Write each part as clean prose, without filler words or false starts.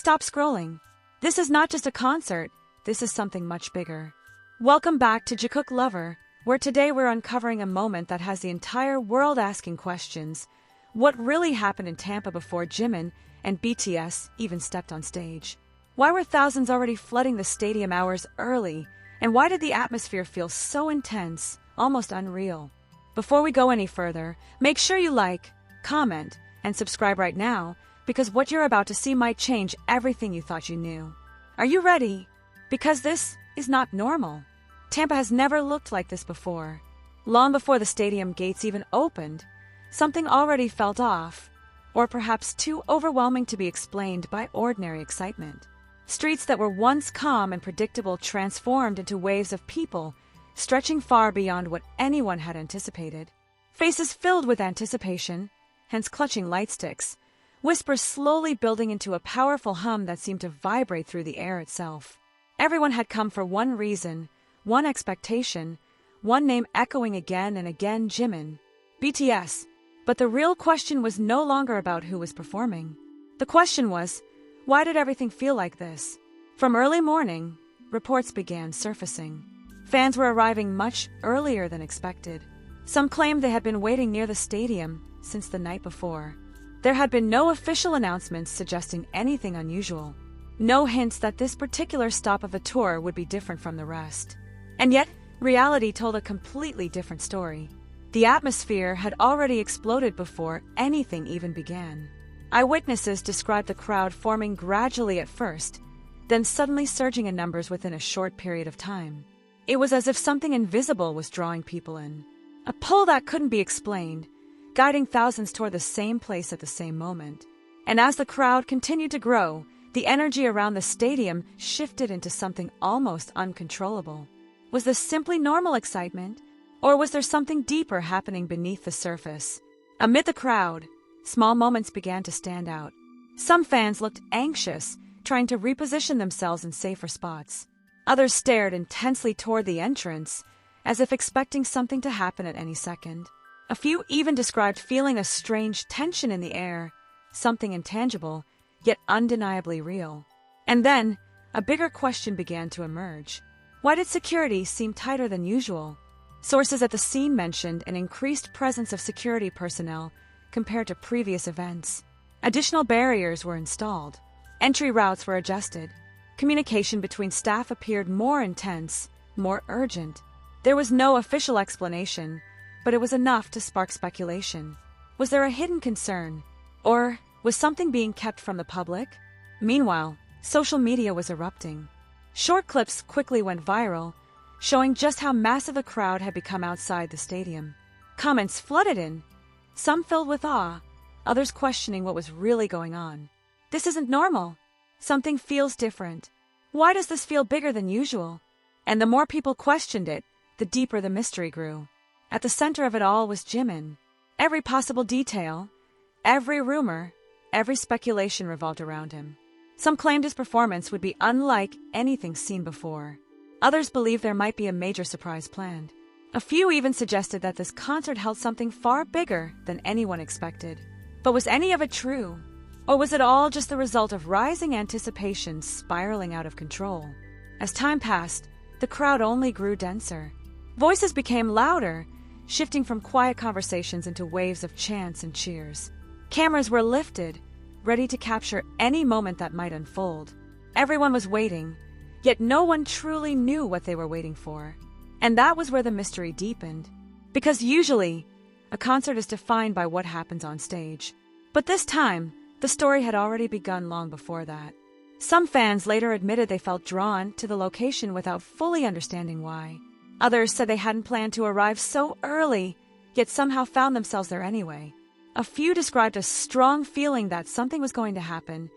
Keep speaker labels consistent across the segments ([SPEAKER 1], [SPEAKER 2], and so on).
[SPEAKER 1] stop scrolling. This is not just a concert, this is something much bigger. Welcome back to Jikook Lover, where today we're uncovering a moment that has the entire world asking questions. What really happened in Tampa before Jimin and BTS even stepped on stage? Why were thousands already flooding the stadium hours early? And why did the atmosphere feel so intense, almost unreal? Before we go any further, make sure you like, comment, and subscribe right now, because what you're about to see might change everything you thought you knew. Are you ready? Because this is not normal. Tampa has never looked like this before. Long before the stadium gates even opened, something already felt off, or perhaps too overwhelming to be explained by ordinary excitement. Streets that were once calm and predictable transformed into waves of people, stretching far beyond what anyone had anticipated. Faces filled with anticipation, hence clutching light sticks, whispers slowly building into a powerful hum that seemed to vibrate through the air itself. Everyone had come for one reason, one expectation, one name echoing again and again: Jimin, BTS. But the real question was no longer about who was performing. The question was, why did everything feel like this? From early morning, reports began surfacing. Fans were arriving much earlier than expected. Some claimed they had been waiting near the stadium since the night before. There had been no official announcements suggesting anything unusual. No hints that this particular stop of the tour would be different from the rest. And yet, reality told a completely different story. The atmosphere had already exploded before anything even began. Eyewitnesses described the crowd forming gradually at first, then suddenly surging in numbers within a short period of time. It was as if something invisible was drawing people in. A pull that couldn't be explained, guiding thousands toward the same place at the same moment. And as the crowd continued to grow, the energy around the stadium shifted into something almost uncontrollable. Was this simply normal excitement, or was there something deeper happening beneath the surface? Amid the crowd, small moments began to stand out. Some fans looked anxious, trying to reposition themselves in safer spots. Others stared intensely toward the entrance, as if expecting something to happen at any second. A few even described feeling a strange tension in the air, something intangible, yet undeniably real. And then, a bigger question began to emerge. Why did security seem tighter than usual? Sources at the scene mentioned an increased presence of security personnel compared to previous events. Additional barriers were installed. Entry routes were adjusted. Communication between staff appeared more intense, more urgent. There was no official explanation, but it was enough to spark speculation. Was there a hidden concern? Or was something being kept from the public? Meanwhile, social media was erupting. Short clips quickly went viral, showing just how massive a crowd had become outside the stadium. Comments flooded in, some filled with awe, others questioning what was really going on. This isn't normal. Something feels different. Why does this feel bigger than usual? And the more people questioned it, the deeper the mystery grew. At the center of it all was Jimin. Every possible detail, every rumor, every speculation revolved around him. Some claimed his performance would be unlike anything seen before. Others believed there might be a major surprise planned. A few even suggested that this concert held something far bigger than anyone expected. But was any of it true? Or was it all just the result of rising anticipation spiraling out of control? As time passed, the crowd only grew denser. Voices became louder, shifting from quiet conversations into waves of chants and cheers. Cameras were lifted, ready to capture any moment that might unfold. Everyone was waiting, yet no one truly knew what they were waiting for. And that was where the mystery deepened. Because usually, a concert is defined by what happens on stage. But this time, the story had already begun long before that. Some fans later admitted they felt drawn to the location without fully understanding why. Others said they hadn't planned to arrive so early, yet somehow found themselves there anyway. A few described a strong feeling that something was going to happen,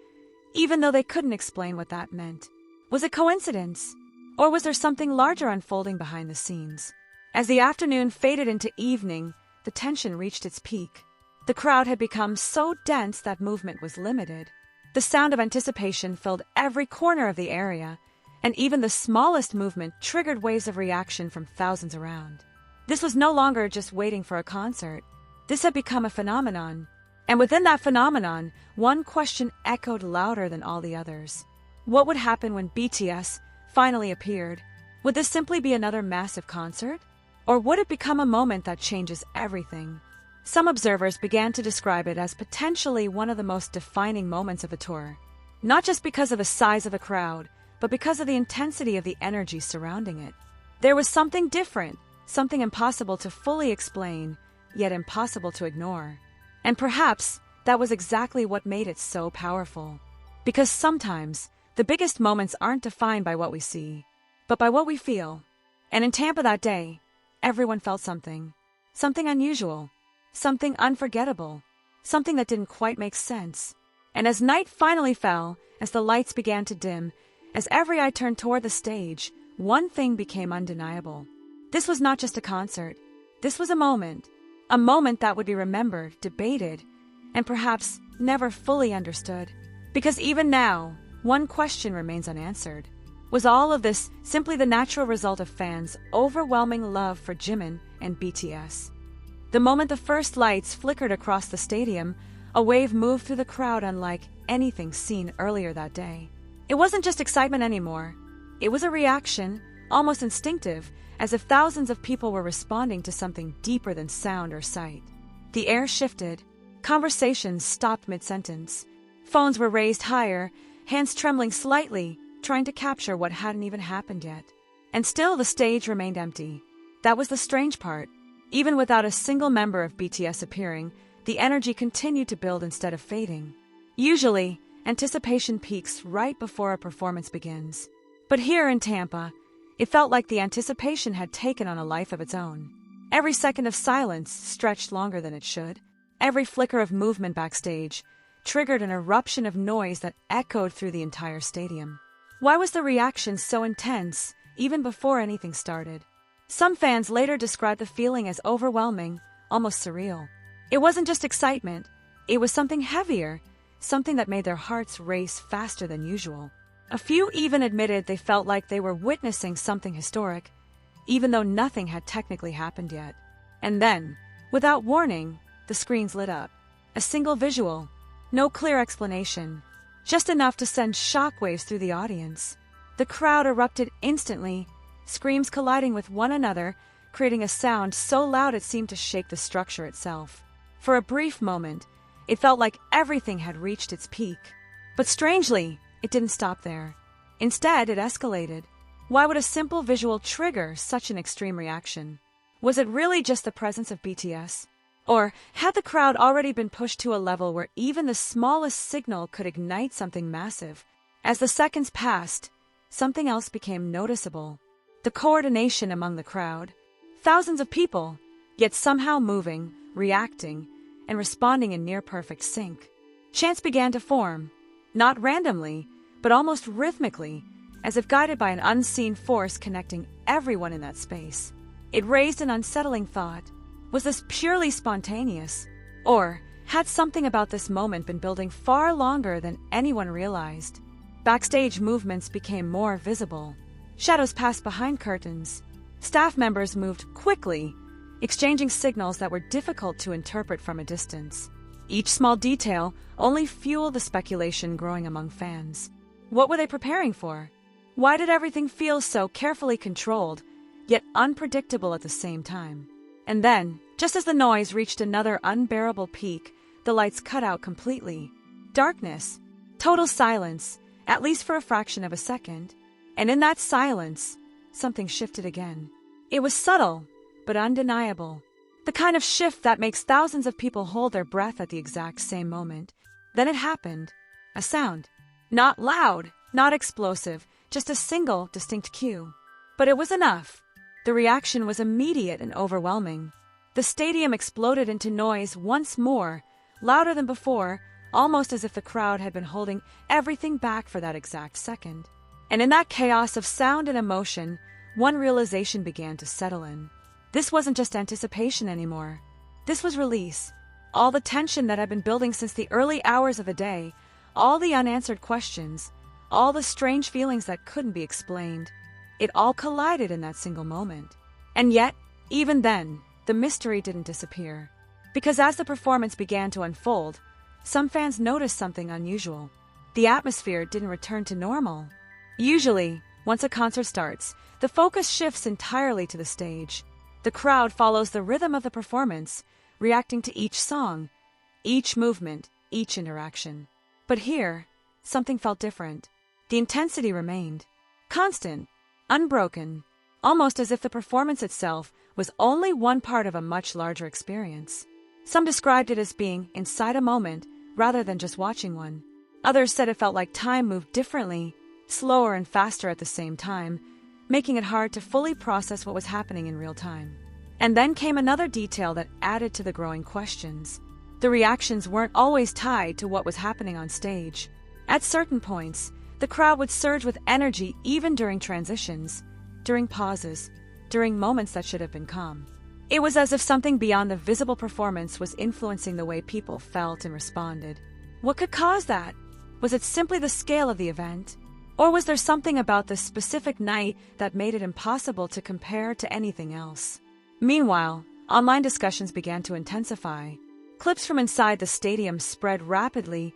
[SPEAKER 1] even though they couldn't explain what that meant. Was it coincidence? Or was there something larger unfolding behind the scenes? As the afternoon faded into evening, the tension reached its peak. The crowd had become so dense that movement was limited. The sound of anticipation filled every corner of the area, and even the smallest movement triggered waves of reaction from thousands around. This was no longer just waiting for a concert. This had become a phenomenon, And within that phenomenon, one question echoed louder than all the others. What would happen when BTS finally appeared? Would this simply be another massive concert? Or would it become a moment that changes everything? Some observers began to describe it as potentially one of the most defining moments of the tour. Not just because of the size of the crowd, but because of the intensity of the energy surrounding it. There was something different, something impossible to fully explain, yet impossible to ignore. And perhaps that was exactly what made it so powerful. Because sometimes, the biggest moments aren't defined by what we see, but by what we feel. And in Tampa that day, everyone felt something. Something unusual. Something unforgettable. Something that didn't quite make sense. And as night finally fell, as the lights began to dim, as every eye turned toward the stage, one thing became undeniable. This was not just a concert. This was a moment that would be remembered, debated, and perhaps never fully understood. Because even now, one question remains unanswered. Was all of this simply the natural result of fans' overwhelming love for Jimin and BTS? The moment the first lights flickered across the stadium, a wave moved through the crowd unlike anything seen earlier that day. It wasn't just excitement anymore. It was a reaction, almost instinctive, as if thousands of people were responding to something deeper than sound or sight. The air shifted. Conversations stopped mid-sentence. Phones were raised higher, hands trembling slightly, trying to capture what hadn't even happened yet. And still the stage remained empty. That was the strange part. Even without a single member of BTS appearing, the energy continued to build instead of fading. Usually, anticipation peaks right before a performance begins. But here in Tampa, it felt like the anticipation had taken on a life of its own. Every second of silence stretched longer than it should. Every flicker of movement backstage triggered an eruption of noise that echoed through the entire stadium. Why was the reaction so intense, even before anything started? Some fans later described the feeling as overwhelming, almost surreal. It wasn't just excitement, it was something heavier, something that made their hearts race faster than usual. A few even admitted they felt like they were witnessing something historic, even though nothing had technically happened yet. And then, without warning, the screens lit up. A single visual, no clear explanation, just enough to send shockwaves through the audience. The crowd erupted instantly, screams colliding with one another, creating a sound so loud it seemed to shake the structure itself. For a brief moment, it felt like everything had reached its peak. But strangely, it didn't stop there. Instead, it escalated. Why would a simple visual trigger such an extreme reaction? Was it really just the presence of BTS? Or had the crowd already been pushed to a level where even the smallest signal could ignite something massive? As the seconds passed, something else became noticeable. The coordination among the crowd. Thousands of people, yet somehow moving, reacting, and responding in near-perfect sync. Chants began to form, not randomly, but almost rhythmically, as if guided by an unseen force connecting everyone in that space. It raised an unsettling thought. Was this purely spontaneous? Or had something about this moment been building far longer than anyone realized? Backstage movements became more visible. Shadows passed behind curtains. Staff members moved quickly, exchanging signals that were difficult to interpret from a distance. Each small detail only fueled the speculation growing among fans. What were they preparing for? Why did everything feel so carefully controlled, yet unpredictable at the same time? And then, just as the noise reached another unbearable peak, the lights cut out completely. Darkness. Total silence, at least for a fraction of a second. And in that silence, something shifted again. It was subtle, but undeniable. The kind of shift that makes thousands of people hold their breath at the exact same moment. Then it happened. A sound. Not loud, not explosive, just a single, distinct cue. But it was enough. The reaction was immediate and overwhelming. The stadium exploded into noise once more, louder than before, almost as if the crowd had been holding everything back for that exact second. And in that chaos of sound and emotion, one realization began to settle in. This wasn't just anticipation anymore. This was release. All the tension that had been building since the early hours of the day, all the unanswered questions, all the strange feelings that couldn't be explained. It all collided in that single moment. And yet, even then, the mystery didn't disappear. Because as the performance began to unfold, some fans noticed something unusual. The atmosphere didn't return to normal. Usually, once a concert starts, the focus shifts entirely to the stage. The crowd follows the rhythm of the performance, reacting to each song, each movement, each interaction. But here, something felt different. The intensity remained constant, unbroken, almost as if the performance itself was only one part of a much larger experience. Some described it as being inside a moment rather than just watching one. Others said it felt like time moved differently, slower and faster at the same time, making it hard to fully process what was happening in real time. And then came another detail that added to the growing questions. The reactions weren't always tied to what was happening on stage. At certain points, the crowd would surge with energy even during transitions, during pauses, during moments that should have been calm. It was as if something beyond the visible performance was influencing the way people felt and responded. What could cause that? Was it simply the scale of the event? Or was there something about this specific night that made it impossible to compare to anything else? Meanwhile, online discussions began to intensify. Clips from inside the stadium spread rapidly,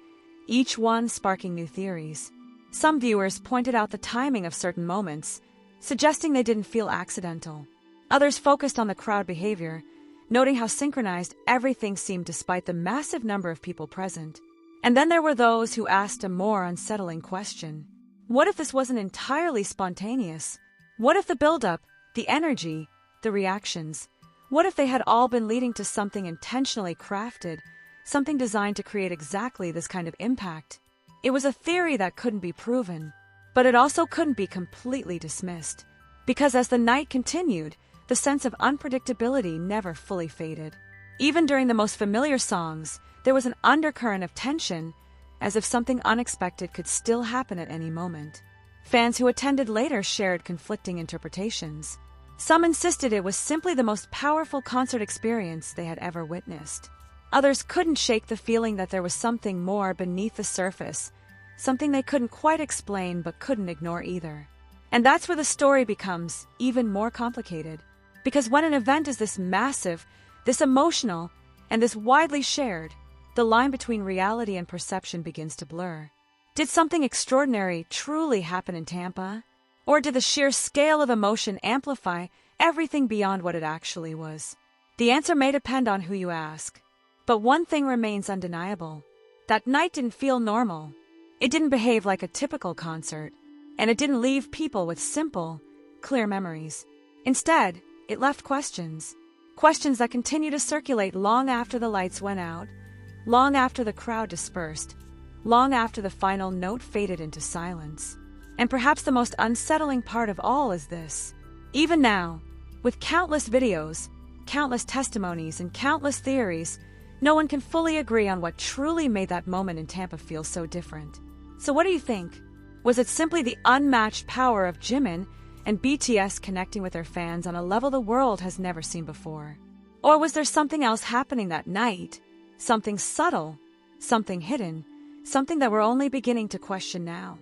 [SPEAKER 1] each one sparking new theories. Some viewers pointed out the timing of certain moments, suggesting they didn't feel accidental. Others focused on the crowd behavior, noting how synchronized everything seemed despite the massive number of people present. And then there were those who asked a more unsettling question. What if this wasn't entirely spontaneous? What if the buildup, the energy, the reactions, what if they had all been leading to something intentionally crafted, something designed to create exactly this kind of impact? It was a theory that couldn't be proven, but it also couldn't be completely dismissed. Because as the night continued, the sense of unpredictability never fully faded. Even during the most familiar songs, there was an undercurrent of tension, as if something unexpected could still happen at any moment. Fans who attended later shared conflicting interpretations. Some insisted it was simply the most powerful concert experience they had ever witnessed. Others couldn't shake the feeling that there was something more beneath the surface, something they couldn't quite explain but couldn't ignore either. And that's where the story becomes even more complicated. Because when an event is this massive, this emotional, and this widely shared, the line between reality and perception begins to blur. Did something extraordinary truly happen in Tampa? Or did the sheer scale of emotion amplify everything beyond what it actually was? The answer may depend on who you ask. But one thing remains undeniable. That night didn't feel normal. It didn't behave like a typical concert. And it didn't leave people with simple, clear memories. Instead, it left questions. Questions that continue to circulate long after the lights went out, long after the crowd dispersed, long after the final note faded into silence. And perhaps the most unsettling part of all is this. Even now, with countless videos, countless testimonies, and countless theories, no one can fully agree on what truly made that moment in Tampa feel so different. So what do you think? Was it simply the unmatched power of Jimin and BTS connecting with their fans on a level the world has never seen before? Or was there something else happening that night? Something subtle, something hidden, something that we're only beginning to question now?